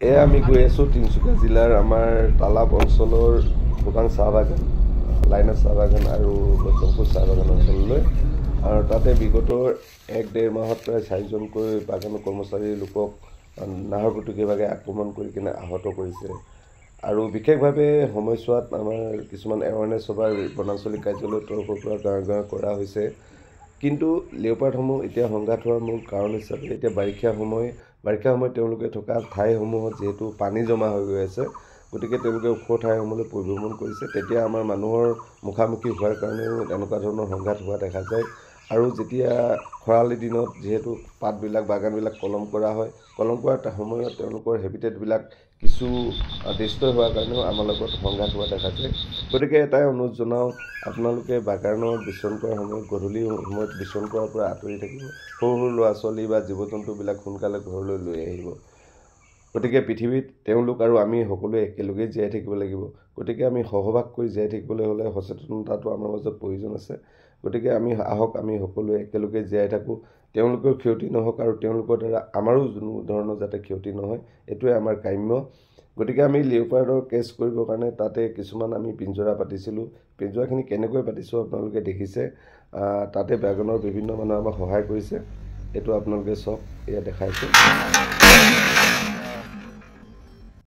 আমি গৈ আছোঁ তিনিচুকীয়া জিলাৰ আমাৰ তালাপ অঞ্চলৰ ভূটান চাহ বাগান, লাইনাছ চাহ বাগান আৰু গৌতমপুৰ চাহ বাগান অঞ্চললৈ। আৰু তাতে বিগত 1-1.5 মাহত প্ৰায় 4জনকৈ বাগানৰ কৰ্মচাৰী লোকক নাহৰফুটুকী বাঘে আক্ৰমণ কৰি কিনে আহত কৰিছে। আৰু বিশেষভাৱে সময়ছোৱাত আমাৰ কিছুমান এৱাৰনেছ সভা বনাঞ্চলিক কাৰ্যালয়ৰ তৰফৰ পৰা গাঁৱে গাঁৱে কৰা হৈছে। কিন্তু লেওপাৰ্ডসমূহ এতিয়া সংঘাত হোৱাৰ মূল কাৰণ হিচাপে এতিয়া বাৰিষা সময়ত তেওঁলোকে থকা ঠাইসমূহত যিহেতু পানী জমা হৈ গৈ আছে, গতিকে তেওঁলোকে ওখ ঠাইসমূহলৈ পৰিভ্ৰমণ কৰিছে। তেতিয়া আমাৰ মানুহৰ মুখামুখি হোৱাৰ কাৰণেও এনেকুৱা ধৰণৰ সংঘাত হোৱা দেখা যায়। আৰু যেতিয়া খৰালি দিনত যিহেতু পাতবিলাক বাগানবিলাক কলম কৰা হয়, কলম কৰাৰ সময়ত তেওঁলোকৰ হেবিটেটবিলাক কিছু ডিষ্ট্ৰয় হোৱাৰ কাৰণেও আমাৰ লগত সংঘাত হোৱা দেখা যায়। গতিকে এটাই অনুৰোধ জনাওঁ, আপোনালোকে বাগানত বিচৰণ কৰাৰ সময়ত গধূলি সময়ত বিচৰণ কৰাৰ পৰা আঁতৰি থাকিব। সৰু সৰু ল'ৰা ছোৱালী বা জীৱ জন্তুবিলাক সোনকালে ঘৰলৈ লৈ আহিব। গতিকে পৃথিৱীত তেওঁলোক আৰু আমি সকলোৱে একেলগেই জীয়াই থাকিব লাগিব। গতিকে আমি সহবাস কৰি জীয়াই থাকিবলৈ হ'লে সচেতনতাটো আমাৰ মাজত প্ৰয়োজন আছে। গতিকে আমি সকলোৱে একেলগে জীয়াই থাকোঁ, তেওঁলোকৰ ক্ষতি নহওক আৰু তেওঁলোকৰ দ্বাৰা আমাৰো কোনো ধৰণৰ যাতে ক্ষতি নহয়, এইটোৱে আমাৰ কাম্য। গতিকে আমি লিওপাৰ্ডৰ কেছ কৰিবৰ কাৰণে তাতে কিছুমান আমি পিঞ্জৰা পাতিছিলোঁ। পিঞ্জৰাখিনি কেনেকৈ পাতিছোঁ আপোনালোকে দেখিছে। তাতে বাগানৰ বিভিন্ন মানুহে আমাক সহায় কৰিছে। এইটো আপোনালোকে চাওক, এয়া দেখাইছোঁ।